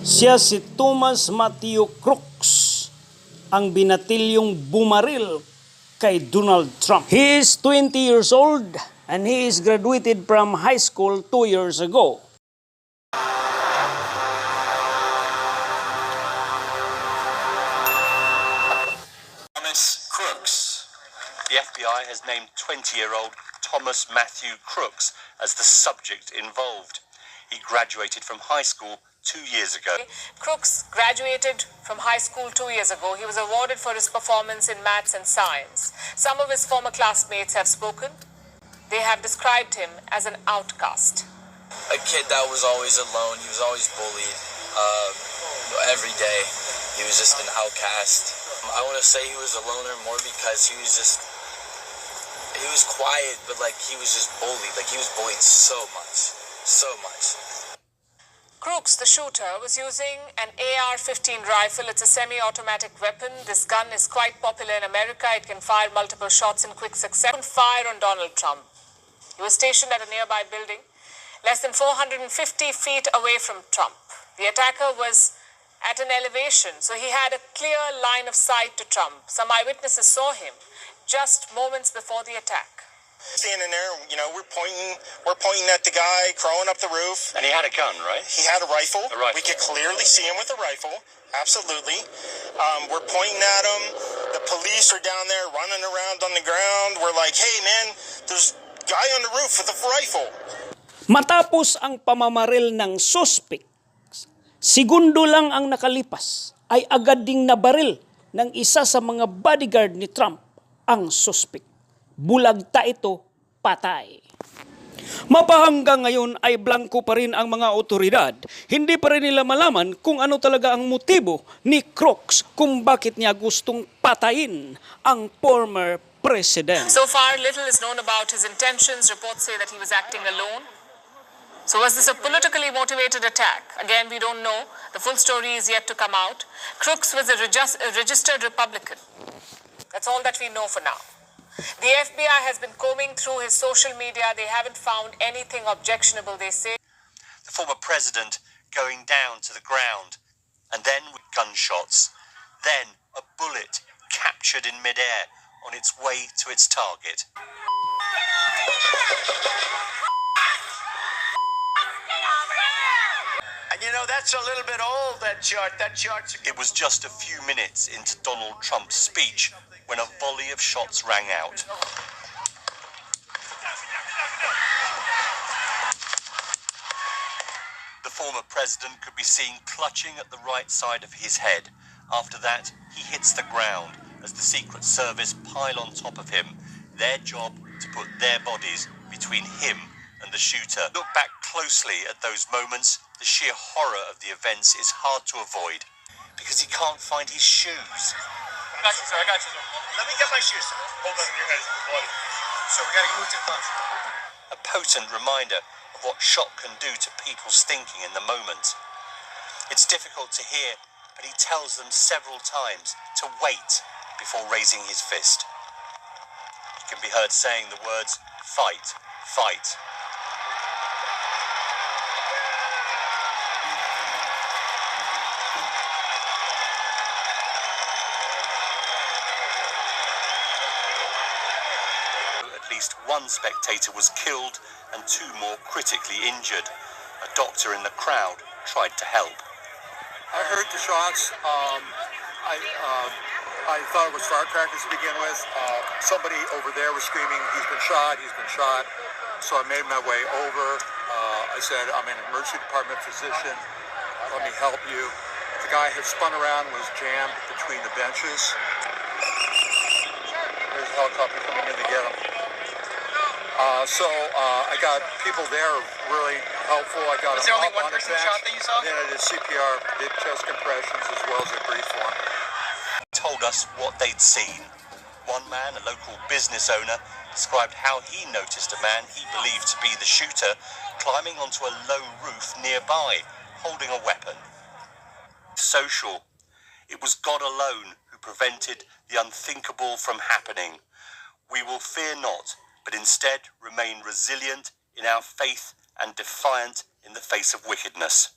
Siya si Thomas Matthew Crooks, ang binatilyong bumaril kay Donald Trump. He is 20 years old and he is graduated from high school 2 years ago. Thomas Crooks. The FBI has named 20-year-old Thomas Matthew Crooks as the subject involved. He graduated from high school 2 years ago. Crooks graduated from high school 2 years ago. He was awarded for his performance in maths and science. Some of his former classmates have spoken. They have described him as an outcast. A kid that was always alone. He was always bullied. Every day, he was just an outcast. I want to say he was a loner more because he was quiet, but like he was just bullied. Like he was bullied so much. Crooks, the shooter, was using an AR-15 rifle. It's a semi-automatic weapon. This gun is quite popular in America. It can fire multiple shots in quick succession. Fire on Donald Trump. He was stationed at a nearby building, less than 450 feet away from Trump. The attacker was at an elevation, so he had a clear line of sight to Trump. Some eyewitnesses saw him just moments before the attack. Standing there, we're pointing at the guy crawling up the roof. And he had a gun, right? He had a rifle. A rifle. We could clearly see him with a rifle. Absolutely. We're pointing at him. The police are down there running around on the ground. We're like, hey man, there's a guy on the roof with a rifle. Matapos ang pamamaril ng suspect, segundo lang ang nakalipas ay agad ding nabaril ng isa sa mga bodyguard ni Trump ang suspect. Bulagta ito, patay. Mapahanggang ngayon ay blanko pa rin ang mga otoridad. Hindi pa rin nila malaman kung ano talaga ang motibo ni Crooks kung bakit niya gustong patayin ang former president. So far, little is known about his intentions. Reports say that he was acting alone. So was this a politically motivated attack? Again, we don't know. The full story is yet to come out. Crooks was a registered Republican. That's all that we know for now. The FBI has been combing through his social media. They haven't found anything objectionable, they say. The former president going down to the ground, and then with gunshots, then a bullet captured in midair on its way to its target. That's a little bit old, that chart. It was just a few minutes into Donald Trump's speech when a volley of shots rang out. The former president could be seen clutching at the right side of his head. After that, he hits the ground as the Secret Service pile on top of him, their job to put their bodies between him and the shooter. Look back closely at those moments. The sheer horror of the events is hard to avoid because he can't find his shoes. I got you. Let me get my shoes. Hold on, your head is bloody. So we gotta move to the closet. A potent reminder of what shock can do to people's thinking in the moment. It's difficult to hear, but he tells them several times to wait before raising his fist. He can be heard saying the words, "Fight, fight." At least one spectator was killed and 2 more critically injured. A doctor in the crowd tried to help. I heard the shots. I thought it was firecrackers to begin with. Somebody over there was screaming, he's been shot. So I made my way over. I said, I'm an emergency department physician. Let me help you. The guy had spun around and was jammed between the benches. There's a helicopter coming in to get him. I got people there really helpful. I got Was there only one person shot that you saw? Then I did CPR, did chest compressions as well as a brief one. Told us what they'd seen. One man, a local business owner, described how he noticed a man he believed to be the shooter climbing onto a low roof nearby, holding a weapon. Social. It was God alone who prevented the unthinkable from happening. We will fear not, but instead remain resilient in our faith and defiant in the face of wickedness.